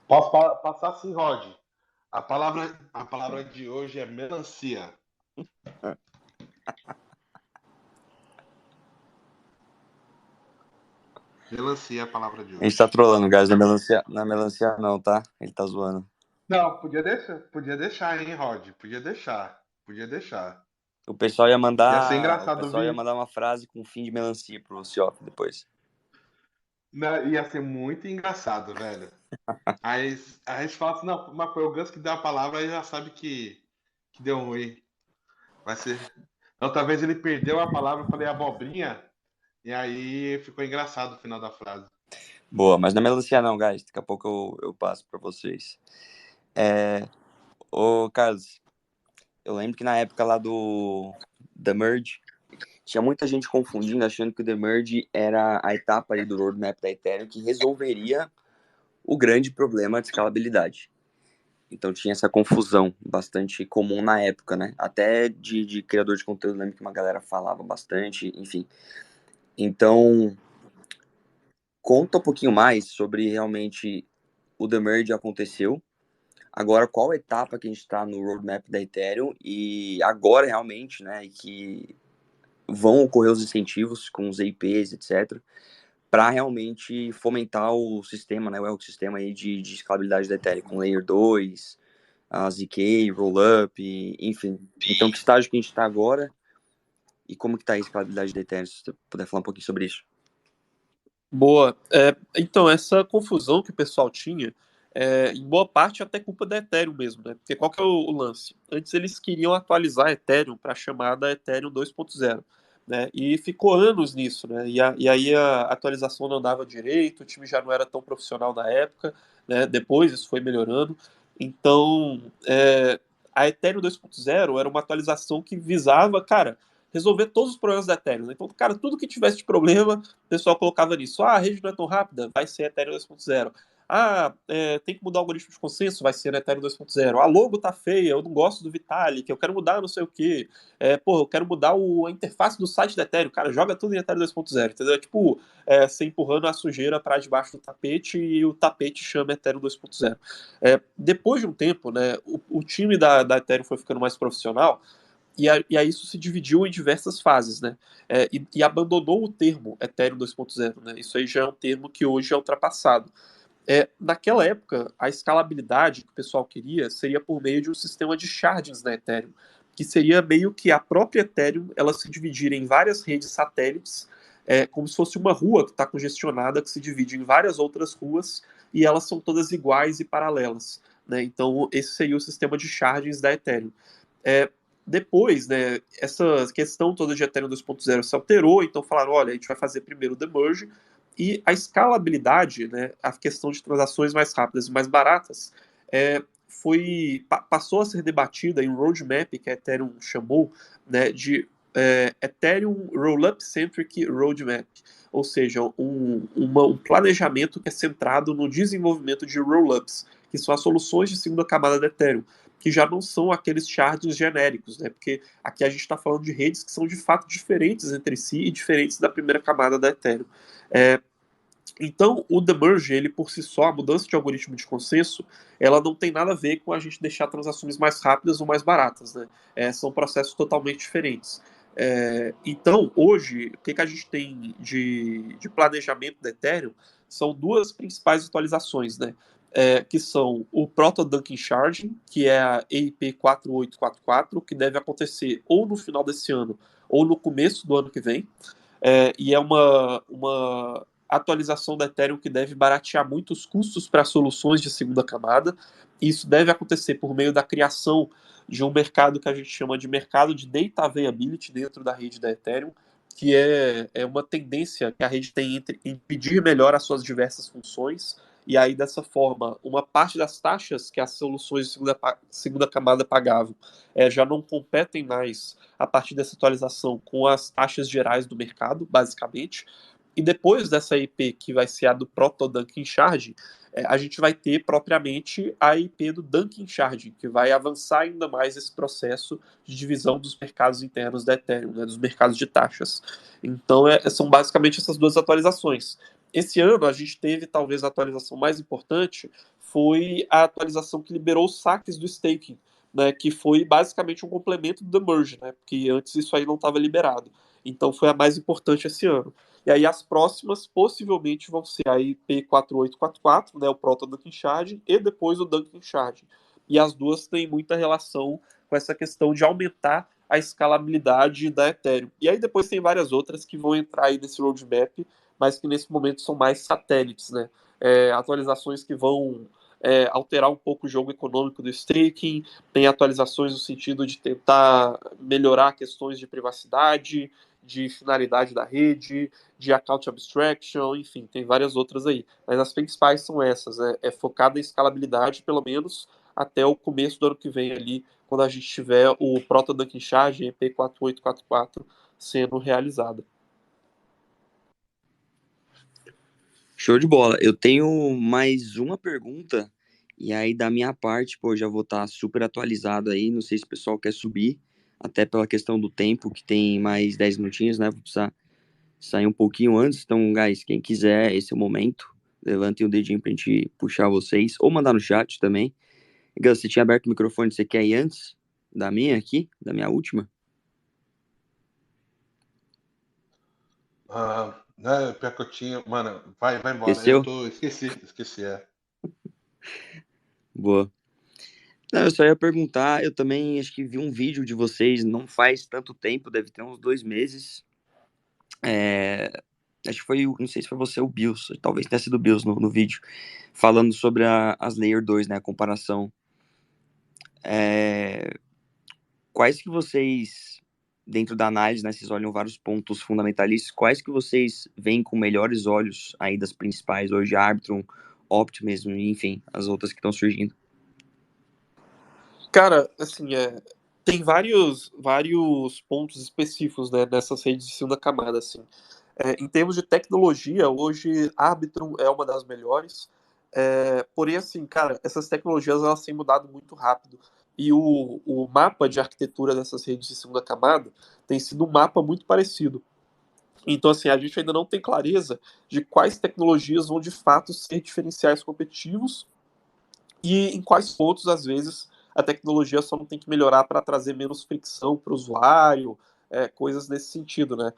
Posso passar sim, Rod. A palavra de hoje é melancia. Melancia é a palavra de A gente hoje. tá trolando, guys. Na melancia não, tá? Ele tá zoando. Não, podia deixar, hein, Rod? Podia deixar. O pessoal ia Ia ser mandar, o engraçado pessoal ia vir. mandar uma frase com fim de melancia pro Cioff depois. Não, ia ser muito engraçado, velho. Aí a gente fala assim, não, mas foi o Gus que deu a palavra e já sabe que deu ruim. Vai ser. Outra vez ele perdeu a palavra, eu falei abobrinha, e aí ficou engraçado o final da frase. Boa, mas não é melancia não, guys. Daqui a pouco eu passo pra vocês. Ô, Carlos, eu lembro que na época lá do The Merge, tinha muita gente confundindo, achando que o The Merge era a etapa ali do roadmap da Ethereum que resolveria o grande problema de escalabilidade. Então tinha essa confusão bastante comum na época, né? Até de criador de conteúdo, lembro que uma galera falava bastante, enfim. Então, conta um pouquinho mais sobre realmente o The Merge aconteceu. Agora, qual etapa que a gente está no roadmap da Ethereum e agora realmente, né, que vão ocorrer os incentivos com os EIPs, etc., para realmente fomentar o sistema, né, o ecossistema aí de escalabilidade da Ethereum, com Layer 2, a ZK, Rollup, enfim. Então, que estágio que a gente está agora e como que está a escalabilidade da Ethereum, se você puder falar um pouquinho sobre isso. Boa. Então, essa confusão que o pessoal tinha, em boa parte até culpa da Ethereum mesmo, né? Porque qual que é o lance? Antes eles queriam atualizar a Ethereum para a chamada Ethereum 2.0, né? E ficou anos nisso, né? E aí a atualização não dava direito, o time já não era tão profissional na época, né? Depois isso foi melhorando. Então, a Ethereum 2.0 era uma atualização que visava, cara, resolver todos os problemas da Ethereum, né? Então, cara, tudo que tivesse de problema o pessoal colocava nisso. Ah, a rede não é tão rápida? Vai ser Ethereum 2.0. Ah, tem que mudar o algoritmo de consenso? Vai ser Ethereum 2.0. A logo tá feia, eu não gosto do Vitalik, eu quero mudar não sei o quê. Eu quero mudar a interface do site da Ethereum. Cara, joga tudo em Ethereum 2.0, entendeu? É tipo, você empurrando a sujeira para debaixo do tapete e o tapete chama Ethereum 2.0. Depois de um tempo, né, o time da Ethereum foi ficando mais profissional, e aí isso se dividiu em diversas fases, né? E abandonou o termo Ethereum 2.0, né? Isso aí já é um termo que hoje é ultrapassado. Naquela época, a escalabilidade que o pessoal queria seria por meio de um sistema de shardings na Ethereum, que seria meio que a própria Ethereum ela se dividir em várias redes satélites, como se fosse uma rua que está congestionada, que se divide em várias outras ruas, e elas são todas iguais e paralelas, né? Então, esse seria o sistema de shardings da Ethereum. É, Depois, né, essa questão toda de Ethereum 2.0 se alterou, então falaram, olha, a gente vai fazer primeiro o demerge, e a escalabilidade, né, a questão de transações mais rápidas e mais baratas, passou a ser debatida em um roadmap que a Ethereum chamou, né, de Ethereum Rollup Centric Roadmap, ou seja, um planejamento que é centrado no desenvolvimento de rollups, que são as soluções de segunda camada da Ethereum, que já não são aqueles shards genéricos, né? Porque aqui a gente está falando de redes que são de fato diferentes entre si e diferentes da primeira camada da Ethereum. É, então, o demerge, ele por si só, a mudança de algoritmo de consenso, ela não tem nada a ver com a gente deixar transações mais rápidas ou mais baratas, né? São processos totalmente diferentes. Então, hoje, o que a gente tem de planejamento da Ethereum são duas principais atualizações, né? Que são o Proto Dunking Charging, que é a EIP 4844, que deve acontecer ou no final desse ano ou no começo do ano que vem. E é uma atualização da Ethereum que deve baratear muito os custos para soluções de segunda camada. Isso deve acontecer por meio da criação de um mercado que a gente chama de mercado de data availability dentro da rede da Ethereum, que é uma tendência que a rede tem em pedir melhor as suas diversas funções, e aí dessa forma, uma parte das taxas que as soluções de segunda camada pagavam já não competem mais a partir dessa atualização com as taxas gerais do mercado, basicamente. E depois dessa IP, que vai ser a do Proto Dunking Charge, a gente vai ter propriamente a IP do Dunking Charge, que vai avançar ainda mais esse processo de divisão dos mercados internos da Ethereum, né, dos mercados de taxas. Então, são basicamente essas duas atualizações. Esse ano, a gente teve talvez a atualização mais importante, foi a atualização que liberou os saques do staking, né, que foi basicamente um complemento do merge, né, porque antes isso aí não estava liberado. Então foi a mais importante esse ano. E aí as próximas possivelmente vão ser a IP 4844, né, o Proto Dunking Sharding, e depois o Dunking Sharding. E as duas têm muita relação com essa questão de aumentar a escalabilidade da Ethereum. E aí depois tem várias outras que vão entrar aí nesse roadmap, mas que nesse momento são mais satélites, né? Atualizações que vão alterar um pouco o jogo econômico do staking, tem atualizações no sentido de tentar melhorar questões de privacidade, de finalidade da rede, de account abstraction, enfim, tem várias outras aí. Mas as principais são essas, focada em escalabilidade, pelo menos até o começo do ano que vem ali, quando a gente tiver o Proto Dunking Charge EP4844 sendo realizado. Show de bola. Eu tenho mais uma pergunta, e aí da minha parte, pô, já vou estar super atualizado aí. Não sei se o pessoal quer subir, até pela questão do tempo, que tem mais 10 minutinhos, né? Vou precisar sair um pouquinho antes. Então, guys, quem quiser, esse é o momento. Levantem o dedinho pra gente puxar vocês, ou mandar no chat também. Gus, você tinha aberto o microfone, você quer ir antes da minha aqui, da minha última? Né, pior que eu tinha. Mano, vai embora. Esqueceu? Esqueci, Boa. Não, eu só ia perguntar, eu também acho que vi um vídeo de vocês não faz tanto tempo, deve ter uns 2 meses, é, acho que foi, não sei se foi você ou o Bills, talvez tenha sido o Bills no vídeo, falando sobre as Layer 2, né, a comparação. Quais que vocês, dentro da análise, né, vocês olham vários pontos fundamentalistas, quais que vocês veem com melhores olhos aí das principais hoje, Arbitrum, Optimism, enfim, as outras que estão surgindo? Cara, assim, tem vários pontos específicos, né, nessas redes de segunda camada, assim. Em termos de tecnologia, hoje Arbitrum é uma das melhores, porém, assim, cara, essas tecnologias elas têm mudado muito rápido, e o mapa de arquitetura dessas redes de segunda camada tem sido um mapa muito parecido. Então, assim, a gente ainda não tem clareza de quais tecnologias vão de fato ser diferenciais competitivos e em quais pontos, às vezes, a tecnologia só não tem que melhorar para trazer menos fricção para o usuário, coisas nesse sentido, né?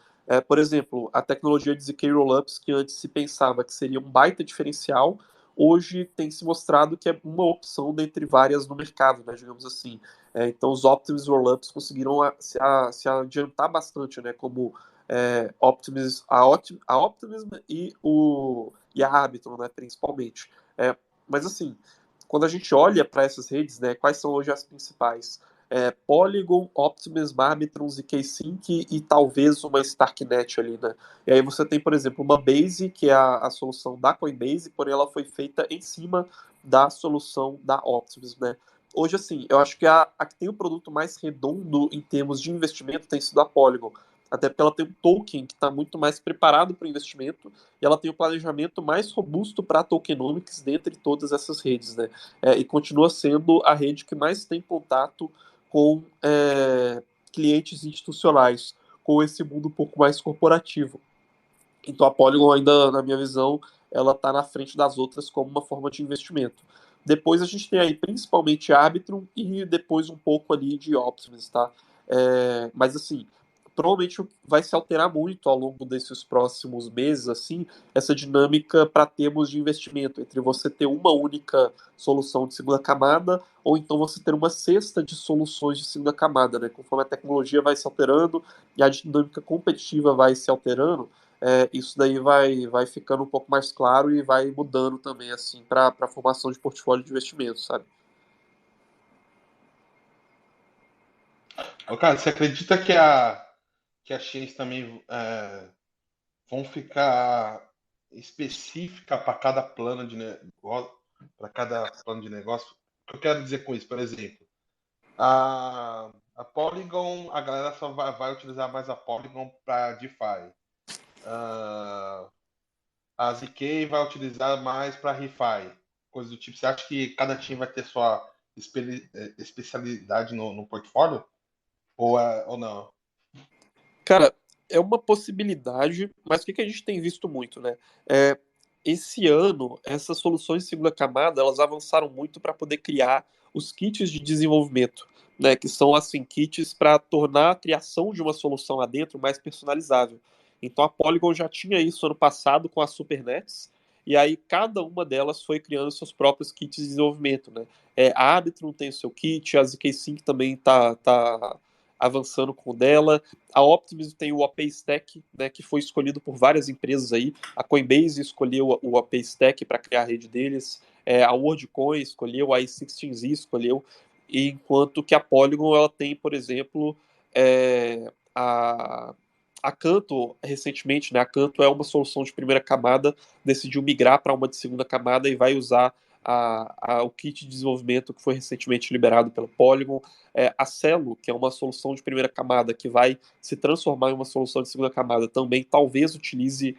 Por exemplo, a tecnologia de ZK Rollups, que antes se pensava que seria um baita diferencial, hoje tem se mostrado que é uma opção dentre várias no mercado, né, digamos assim. Então, os Optimus Rollups conseguiram se adiantar bastante, né, como Optimus, a Optimism e a Arbitrum, né, principalmente. Mas, assim, quando a gente olha para essas redes, né, quais são hoje as principais? Polygon, Optimus, Arbitrum, zk-Sync e talvez uma Starknet ali, né? E aí você tem, por exemplo, uma Base, que é a solução da Coinbase, porém ela foi feita em cima da solução da Optimus, né? Hoje, assim, eu acho que a que tem o produto mais redondo em termos de investimento tem sido a Polygon. Até porque ela tem um token que está muito mais preparado para o investimento e ela tem o planejamento mais robusto para tokenomics dentre todas essas redes, né? E continua sendo a rede que mais tem contato com clientes institucionais, com esse mundo um pouco mais corporativo. Então a Polygon ainda, na minha visão, ela está na frente das outras como uma forma de investimento. Depois a gente tem aí principalmente Arbitrum e depois um pouco ali de Optimus, tá? Mas assim, provavelmente vai se alterar muito ao longo desses próximos meses, assim, essa dinâmica para termos de investimento, entre você ter uma única solução de segunda camada ou então você ter uma cesta de soluções de segunda camada, né? Conforme a tecnologia vai se alterando e a dinâmica competitiva vai se alterando, isso daí vai ficando um pouco mais claro e vai mudando também, assim, para a formação de portfólio de investimentos, sabe? Ô, cara, você acredita que a Chase também vão ficar específica para cada plano de negócio, para cada plano de negócio? O que eu quero dizer com isso, por exemplo, a Polygon, a galera só vai utilizar mais a Polygon para DeFi. Ah, a ZK vai utilizar mais para ReFi, coisa do tipo. Você acha que cada time vai ter sua especialidade no portfólio? Ou não? Cara, é uma possibilidade, mas o que a gente tem visto muito, né? É, Esse ano, essas soluções de segunda camada, elas avançaram muito para poder criar os kits de desenvolvimento, né? Que são, assim, kits para tornar a criação de uma solução lá dentro mais personalizável. Então, a Polygon já tinha isso ano passado com as Supernets, e aí cada uma delas foi criando seus próprios kits de desenvolvimento, né? A Arbitrum tem o seu kit, a ZK-Sync também tá avançando com o dela. A Optimism tem o OP Stack, né, que foi escolhido por várias empresas aí. A Coinbase escolheu o OP Stack para criar a rede deles. A WorldCoin escolheu, a A16Z escolheu. E enquanto que a Polygon ela tem, por exemplo, a Canto recentemente, né? A Canto é uma solução de primeira camada, decidiu migrar para uma de segunda camada e vai usar o kit de desenvolvimento que foi recentemente liberado pela Polygon. A Celo, que é uma solução de primeira camada que vai se transformar em uma solução de segunda camada, também talvez utilize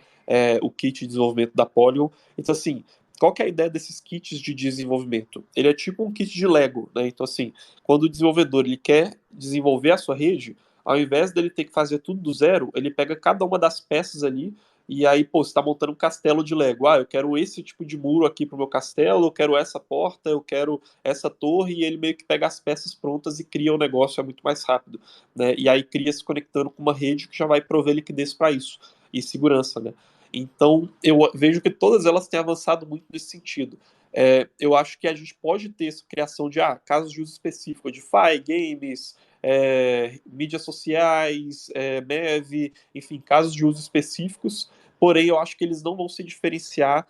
o kit de desenvolvimento da Polygon. Então, assim, qual que é a ideia desses kits de desenvolvimento? Ele é tipo um kit de Lego, né? Então, assim, quando o desenvolvedor ele quer desenvolver a sua rede, ao invés dele ter que fazer tudo do zero, ele pega cada uma das peças ali e aí, pô, você está montando um castelo de Lego. Eu quero esse tipo de muro aqui para o meu castelo, eu quero essa porta, eu quero essa torre, e ele meio que pega as peças prontas e cria o negócio, é muito mais rápido, né? E aí cria se conectando com uma rede que já vai prover liquidez para isso, e segurança, né? Então, eu vejo que todas elas têm avançado muito nesse sentido. Eu acho que a gente pode ter essa criação de casos de uso específico, DeFi, games, mídias sociais, MEV, enfim, casos de uso específicos, porém eu acho que eles não vão se diferenciar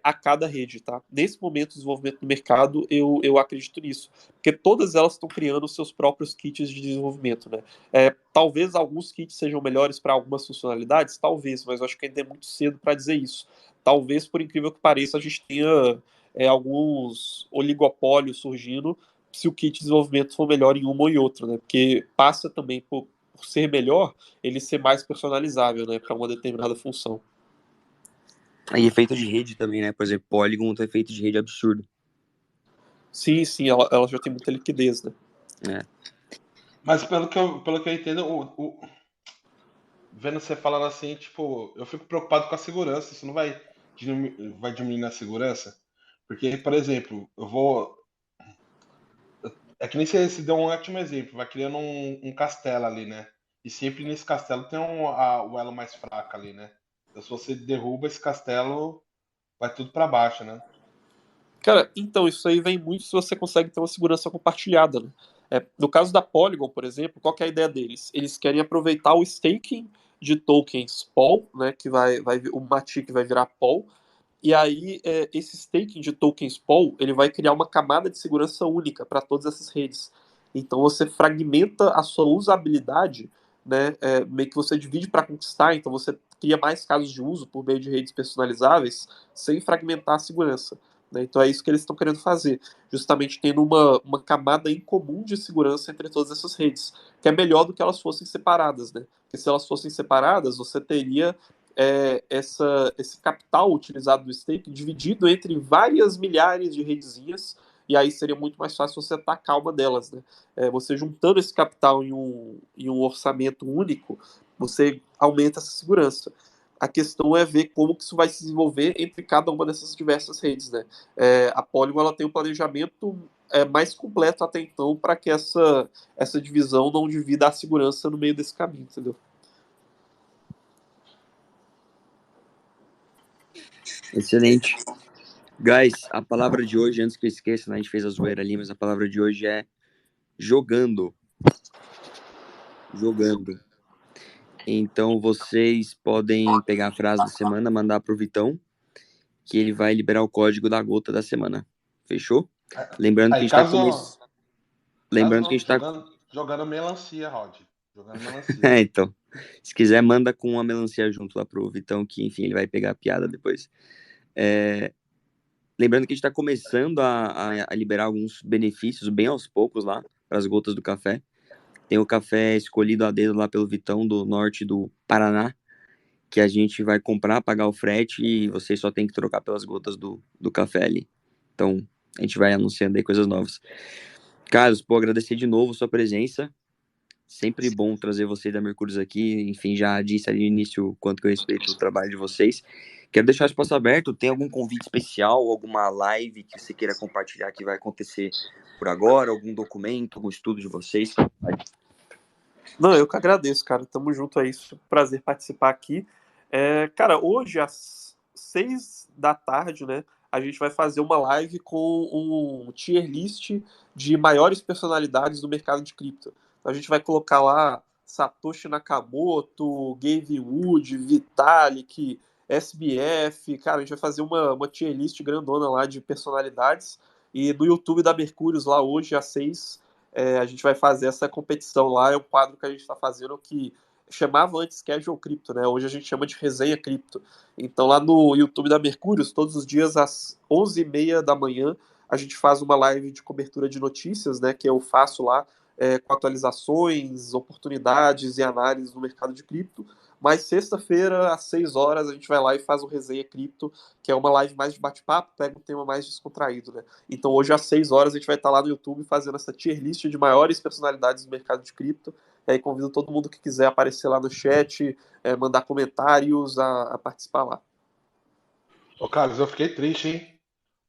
a cada rede, tá? Nesse momento de desenvolvimento do mercado, eu acredito nisso, porque todas elas estão criando seus próprios kits de desenvolvimento, né? Talvez alguns kits sejam melhores para algumas funcionalidades, talvez, mas eu acho que ainda é muito cedo para dizer isso. Talvez, por incrível que pareça, a gente tenha alguns oligopólios surgindo se o kit de desenvolvimento for melhor em uma ou em outra, né? Porque passa também por ser melhor, ele ser mais personalizável, né, para uma determinada função. E efeito de rede também, né? Por exemplo, Polygon tem efeito de rede absurdo. Sim, ela já tem muita liquidez, né? É. Mas pelo que eu entendo, vendo você falando assim, tipo, eu fico preocupado com a segurança. Isso não vai diminuir a segurança? Porque, por exemplo, eu vou. É que nem você deu um ótimo exemplo, vai criando um castelo ali, né? E sempre nesse castelo tem o elo mais fraco ali, né? Então se você derruba esse castelo, vai tudo pra baixo, né? Cara, então, isso aí vem muito se você consegue ter uma segurança compartilhada, né? No caso da Polygon, por exemplo, qual que é a ideia deles? Eles querem aproveitar o staking de tokens POL, né, que o Matic vai virar POL, e aí esse staking de tokens POL, ele vai criar uma camada de segurança única para todas essas redes. Então você fragmenta a sua usabilidade, né, meio que você divide para conquistar, então você cria mais casos de uso por meio de redes personalizáveis, sem fragmentar a segurança. Né? Então é isso que eles estão querendo fazer, justamente tendo uma camada em comum de segurança entre todas essas redes, que é melhor do que elas fossem separadas, né? Porque se elas fossem separadas, você teria esse capital utilizado do stake dividido entre várias milhares de redezinhas, e aí seria muito mais fácil você atacar uma delas, né? Você juntando esse capital em um orçamento único, você aumenta essa segurança. A questão é ver como que isso vai se desenvolver entre cada uma dessas diversas redes, né? A Polygon ela tem um planejamento mais completo até então para que essa divisão não divida a segurança no meio desse caminho, entendeu? Excelente. Guys, a palavra de hoje, antes que eu esqueça, né, a gente fez a zoeira ali, mas a palavra de hoje é jogando. Jogando. Então vocês podem pegar a frase da semana, mandar pro Vitão, que ele vai liberar o código da gota da semana. Fechou? Lembrando que a Aí, gente tá caso Lembrando que a não, gente tá. jogando melancia, Rod. Jogando melancia. É, então. Se quiser, manda com uma melancia junto lá pro Vitão, que enfim, ele vai pegar a piada depois. Lembrando que a gente está começando a liberar alguns benefícios bem aos poucos lá, para as gotas do café. Tem o café escolhido a dedo lá pelo Vitão, do norte do Paraná, que a gente vai comprar, pagar o frete e vocês só tem que trocar pelas gotas do café ali. Então, a gente vai anunciando aí coisas novas. Carlos, pô, agradecer de novo a sua presença. Sempre bom trazer vocês da Mercúrios aqui. Enfim, já disse ali no início o quanto que eu respeito o trabalho de vocês. Quero deixar o espaço aberto. Tem algum convite especial, alguma live que você queira compartilhar que vai acontecer por agora? Algum documento, algum estudo de vocês? Não, eu que agradeço, cara. Tamo junto aí. Prazer participar aqui. Cara, hoje às 6 da tarde, né? A gente vai fazer uma live com um tier list de maiores personalidades do mercado de cripto. Então, a gente vai colocar lá Satoshi Nakamoto, Gavin Wood, Vitalik, SBF. Cara, a gente vai fazer uma tier list grandona lá de personalidades. E no YouTube da Mercúrios, lá hoje, às 6, a gente vai fazer essa competição lá. É um quadro que a gente está fazendo que chamava antes Casual Cripto, né? Hoje a gente chama de Resenha Cripto. Então lá no YouTube da Mercúrios, todos os dias às 11h30 da manhã, a gente faz uma live de cobertura de notícias, né? Que eu faço lá com atualizações, oportunidades e análises no mercado de cripto. Mas sexta-feira, às 6 horas, a gente vai lá e faz o Resenha Cripto, que é uma live mais de bate-papo, pega um tema mais descontraído, né? Então hoje às 6 horas a gente vai estar lá no YouTube fazendo essa tier list de maiores personalidades do mercado de cripto. E aí convido todo mundo que quiser aparecer lá no chat, mandar comentários, a participar lá. Ô, Carlos, eu fiquei triste, hein?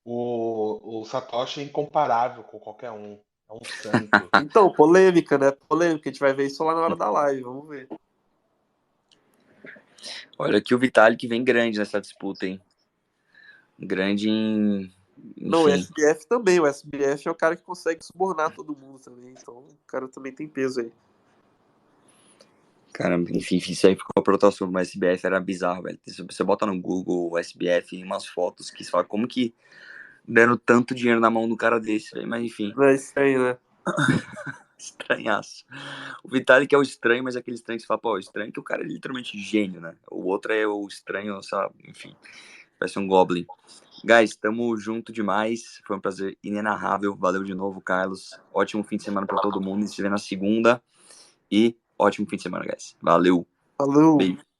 O Satoshi é incomparável com qualquer um. É um santo. Então, polêmica, né? Polêmica, a gente vai ver isso lá na hora da live, vamos ver. Olha que o Vitalik vem grande nessa disputa, hein? Grande em. Não, o Enfim. SBF também. O SBF é o cara que consegue subornar todo mundo também. Então, o cara também tem peso aí. Cara, enfim, isso aí ficou para outro assunto, mas SBF era bizarro, velho. Se você bota no Google o SBF e umas fotos que você fala, como que deram tanto dinheiro na mão do cara desse, velho? Mas enfim, É isso aí, né? estranhaço. O Vitalik é o estranho, mas é aquele estranho que você fala, pô, o estranho é que o cara é literalmente gênio, né? O outro é o estranho, sabe? Enfim, parece um Goblin. Guys, tamo junto demais. Foi um prazer inenarrável. Valeu de novo, Carlos. Ótimo fim de semana para todo mundo. Se vê na segunda. E ótimo fim de semana, guys. Valeu. Falou! Beijo.